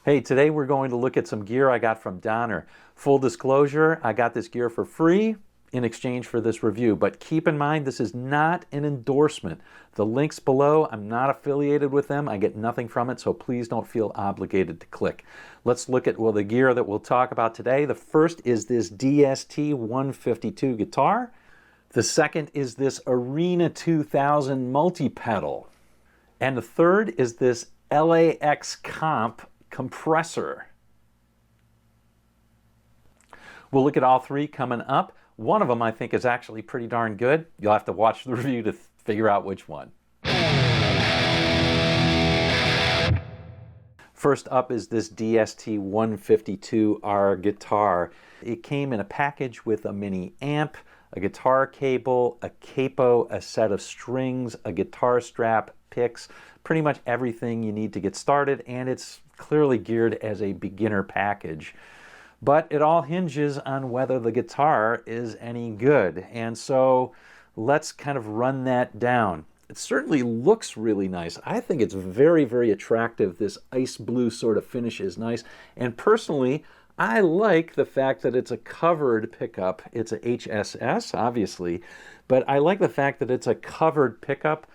Hey, today we're going to look at some gear I got from Donner. Full disclosure, I got this gear for free in exchange for this review, but keep in mind this is not an endorsement. The links below, I'm not affiliated with them. I get nothing from it, so please don't feel obligated to click. Let's look at the gear that we'll talk about today. The first is this DST 152 guitar. The second is this Arena 2000 multi-pedal. And the third is this LAX Comp compressor. We'll look at all three coming up. One of them I think is actually pretty darn good. You'll have to watch the review to figure out which one. First up is this DST 152R guitar. It came in a package with a mini amp, a guitar cable, a capo, a set of strings, a guitar strap, picks, pretty much everything you need to get started, and it's clearly geared as a beginner package. But it all hinges on whether the guitar is any good. And so let's kind of run that down. It certainly looks really nice. I think it's very, very attractive. This ice blue sort of finish is nice. And personally, I like the fact that it's a covered pickup. It's a HSS, obviously, but I like the fact that it's a covered pickup.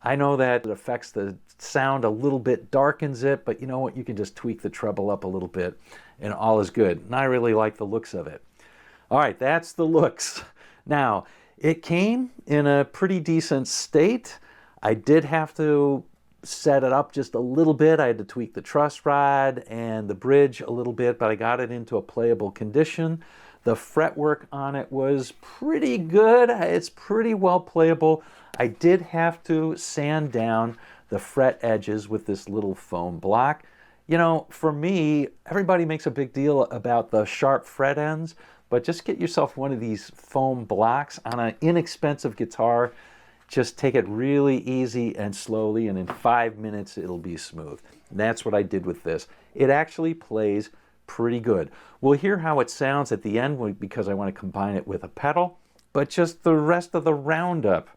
I know that it affects the sound a little bit, darkens it, but you know what? You can just tweak the treble up a little bit and all is good. And I really like the looks of it. All right, that's the looks. Now, it came in a pretty decent state. I did have to set it up just a little bit. I had to tweak the truss rod and the bridge a little bit, but I got it into a playable condition. The fretwork on it was pretty good. It's pretty well playable. I did have to sand down the fret edges with this little foam block. You know, for me, everybody makes a big deal about the sharp fret ends, but just get yourself one of these foam blocks on an inexpensive guitar. Just take it really easy and slowly, and in 5 minutes it'll be smooth. And that's what I did with this. It actually plays pretty good. We'll hear how it sounds at the end because I want to combine it with a pedal, but just the rest of the roundup.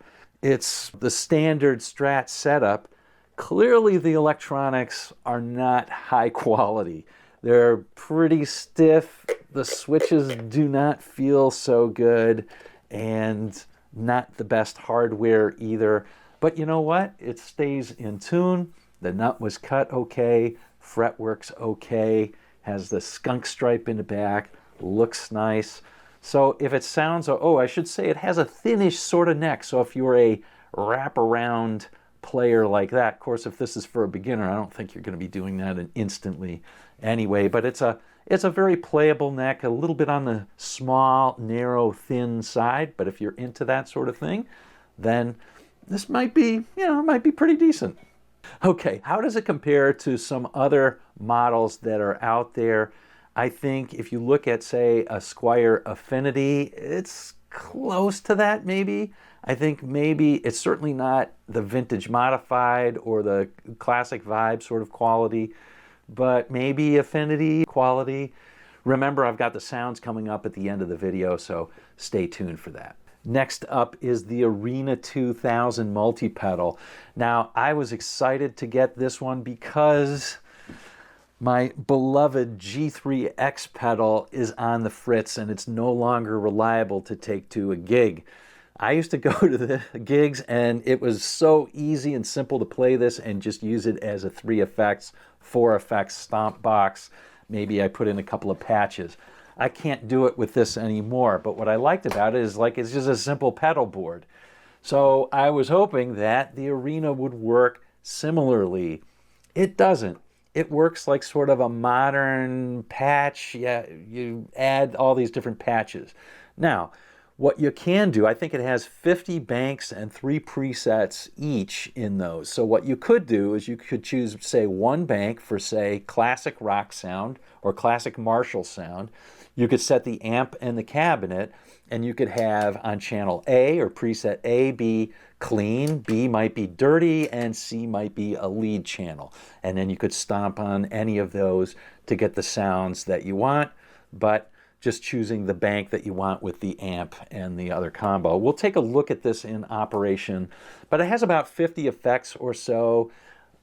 It's the standard Strat setup. Clearly the electronics are not high quality. They're pretty stiff. The switches do not feel so good, and not the best hardware either. But you know what? It stays in tune. The nut was cut okay. Fretwork's okay. Has the skunk stripe in the back. Looks nice. So if it sounds, oh, I should say it has a thinnish sort of neck. So if you're a wraparound player like that, of course, if this is for a beginner, I don't think you're going to be doing that instantly anyway. But it's a very playable neck, a little bit on the small, narrow, thin side. But if you're into that sort of thing, then this might be, it might be pretty decent. Okay, how does it compare to some other models that are out there? I think if you look at, say, a Squier Affinity, it's close to that maybe. I think maybe it's certainly not the vintage modified or the classic vibe sort of quality, but maybe Affinity quality. Remember, I've got the sounds coming up at the end of the video, so stay tuned for that. Next up is the Arena 2000 multi-pedal. Now, I was excited to get this one because my beloved G3X pedal is on the fritz and it's no longer reliable to take to a gig. I used to go to the gigs and it was so easy and simple to play this and just use it as a 3 effects, 4 effects stomp box. Maybe I put in a couple of patches. I can't do it with this anymore, but what I liked about it is it's just a simple pedal board. So I was hoping that the Arena would work similarly. It doesn't. It works like sort of a modern patch. Yeah, you add all these different patches. Now, what you can do, I think it has 50 banks and 3 presets each in those. So what you could do is you could choose, say, one bank for, say, classic rock sound or classic Marshall sound. You could set the amp and the cabinet, and you could have on channel A or preset A be clean, B might be dirty, and C might be a lead channel. And then you could stomp on any of those to get the sounds that you want, but just choosing the bank that you want with the amp and the other combo. We'll take a look at this in operation, but it has about 50 effects or so.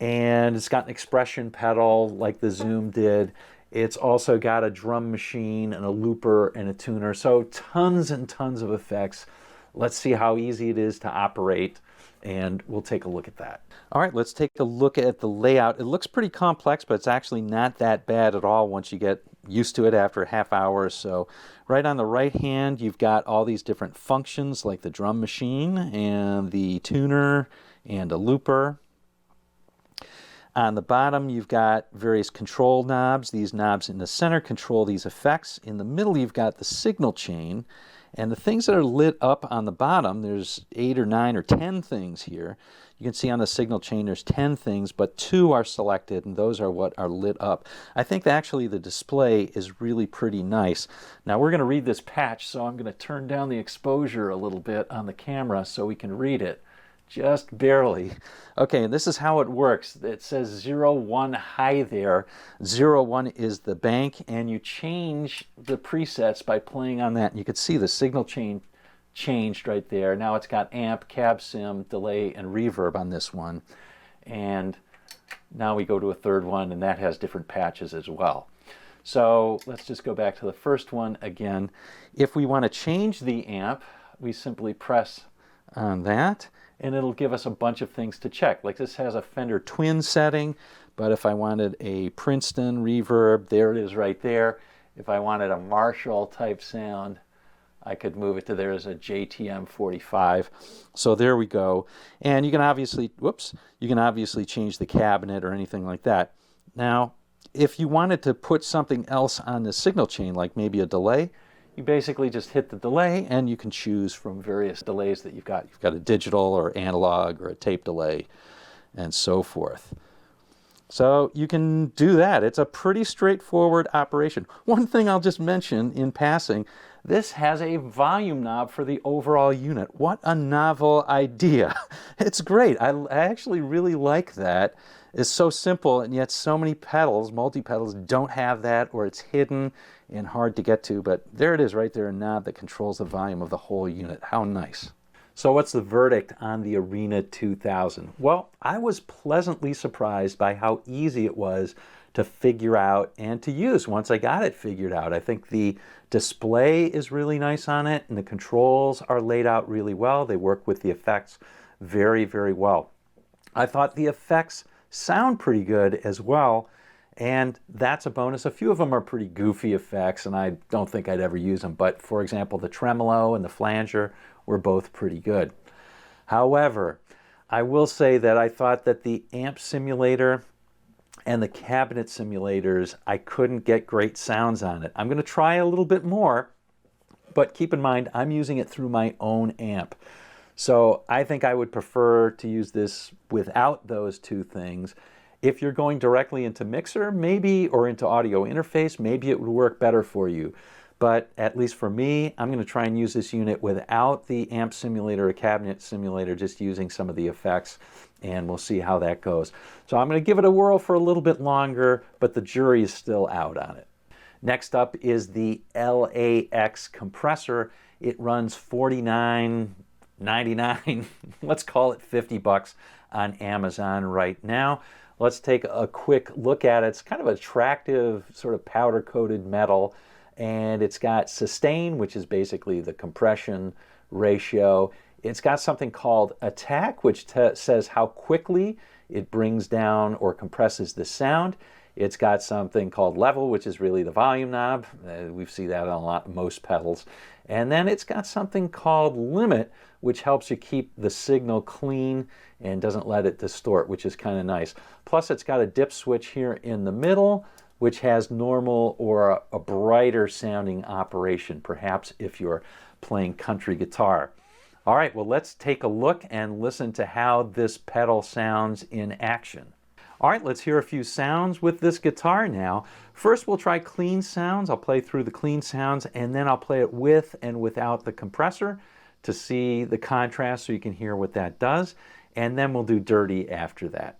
and it's got an expression pedal like the Zoom did. It's also got a drum machine and a looper and a tuner, so tons and tons of effects. Let's see how easy it is to operate, and we'll take a look at that. All right, let's take a look at the layout. It looks pretty complex, but it's actually not that bad at all once you get used to it after a half hour or so. Right on the right hand, you've got all these different functions like the drum machine and the tuner and a looper. On the bottom, you've got various control knobs. These knobs in the center control these effects. In the middle, you've got the signal chain. And the things that are lit up on the bottom, there's 8 or 9 or 10 things here. You can see on the signal chain there's 10 things, but 2 are selected, and those are what are lit up. I think that actually the display is really pretty nice. Now we're going to read this patch, so I'm going to turn down the exposure a little bit on the camera so we can read it. Just barely. Okay, and this is how it works. It says 0, 1 high there. 0, 1 is the bank, and you change the presets by playing on that. And you can see the signal chain changed right there. Now it's got amp, cab sim, delay, and reverb on this one. And now we go to a third one, and that has different patches as well. So let's just go back to the first one again. If we want to change the amp, we simply press on that, and it'll give us a bunch of things to check. Like this has a Fender Twin setting, but if I wanted a Princeton reverb, there it is right there. If I wanted a Marshall type sound, I could move it to there as a JTM 45. So there we go. And you can obviously, you can obviously change the cabinet or anything like that. Now, if you wanted to put something else on the signal chain, like maybe a delay, you basically just hit the delay, and you can choose from various delays that you've got. You've got a digital or analog or a tape delay and so forth. So you can do that. It's a pretty straightforward operation. One thing I'll just mention in passing, this has a volume knob for the overall unit. What a novel idea. It's great. I actually really like that. It's so simple, and yet so many pedals, multi-pedals, don't have that, or it's hidden and hard to get to, but there it is right there, a knob that controls the volume of the whole unit. How nice. So what's the verdict on the Arena 2000? Well, I was pleasantly surprised by how easy it was to figure out and to use once I got it figured out. I think the display is really nice on it, and the controls are laid out really well. They work with the effects very, very well. I thought the effects sound pretty good as well, and that's a bonus. A few of them are pretty goofy effects, and I don't think I'd ever use them. But for example, the tremolo and the flanger were both pretty good. However, I will say that I thought that the amp simulator and the cabinet simulators, I couldn't get great sounds on it. I'm going to try a little bit more, but keep in mind, I'm using it through my own amp. So I think I would prefer to use this without those two things. If you're going directly into mixer, maybe, or into audio interface, maybe it would work better for you. But at least for me, I'm going to try and use this unit without the amp simulator or cabinet simulator, just using some of the effects, and we'll see how that goes. So I'm going to give it a whirl for a little bit longer, but the jury is still out on it. Next up is the LAX compressor. It runs $49.99, let's call it $50 on Amazon right now. Let's take a quick look at it. It's kind of attractive, sort of powder-coated metal, and it's got sustain, which is basically the compression ratio. It's got something called attack, which says how quickly it brings down or compresses the sound. It's got something called level, which is really the volume knob. We see that on most pedals. And then it's got something called limit, which helps you keep the signal clean and doesn't let it distort, which is kind of nice. Plus, it's got a dip switch here in the middle, which has normal or a brighter sounding operation, perhaps if you're playing country guitar. All right, well, let's take a look and listen to how this pedal sounds in action. All right, let's hear a few sounds with this guitar now. First, we'll try clean sounds. I'll play through the clean sounds, and then I'll play it with and without the compressor to see the contrast so you can hear what that does. And then we'll do dirty after that.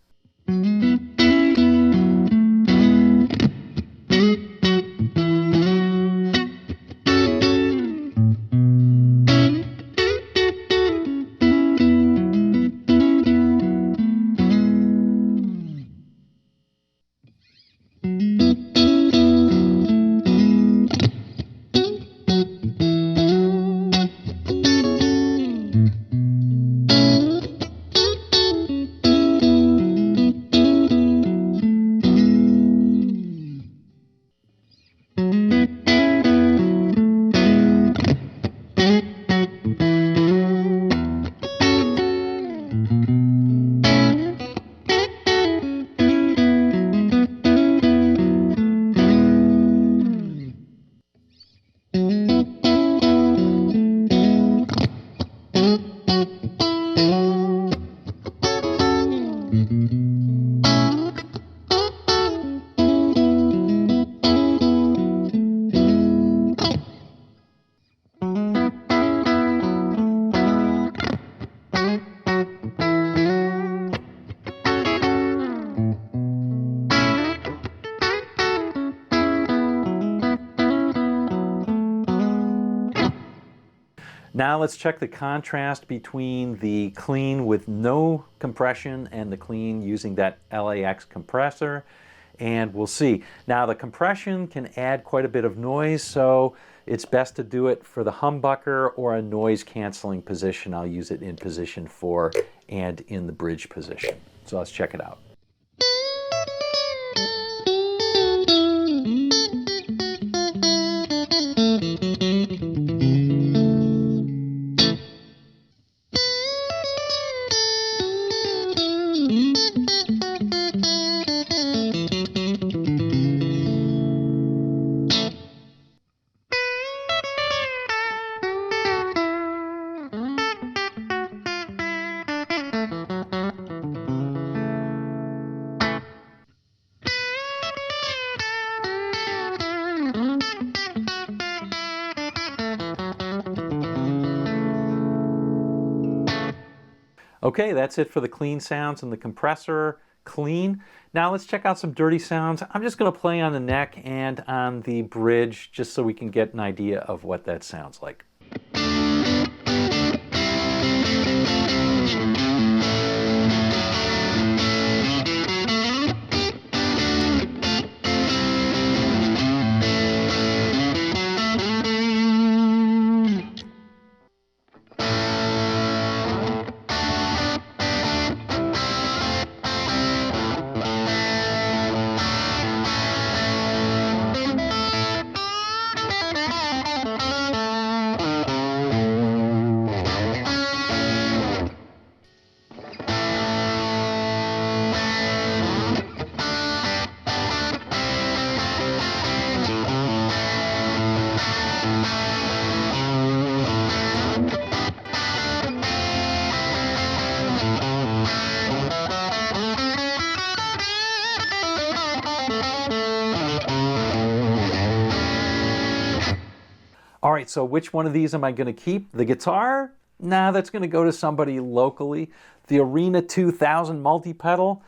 Now let's check the contrast between the clean with no compression and the clean using that LAX compressor, and we'll see. Now the compression can add quite a bit of noise, so it's best to do it for the humbucker or a noise canceling position. I'll use it in position 4 and in the bridge position. So let's check it out. Okay, that's it for the clean sounds and the compressor clean. Now let's check out some dirty sounds. I'm just going to play on the neck and on the bridge just so we can get an idea of what that sounds like. All right, so which one of these am I going to keep? The guitar? Nah, that's going to go to somebody locally. The Arena 2000 multi-pedal?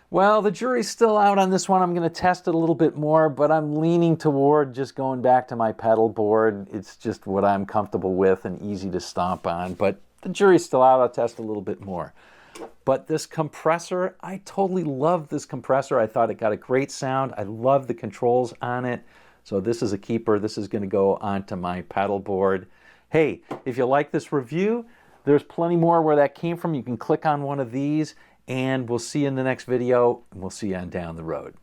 Well, the jury's still out on this one. I'm going to test it a little bit more, but I'm leaning toward just going back to my pedal board. It's just what I'm comfortable with and easy to stomp on, but the jury's still out. I'll test a little bit more. But this compressor, I totally love this compressor. I thought it got a great sound. I love the controls on it. So this is a keeper. This is going to go onto my pedal board. Hey, if you like this review, there's plenty more where that came from. You can click on one of these, and we'll see you in the next video, and we'll see you on down the road.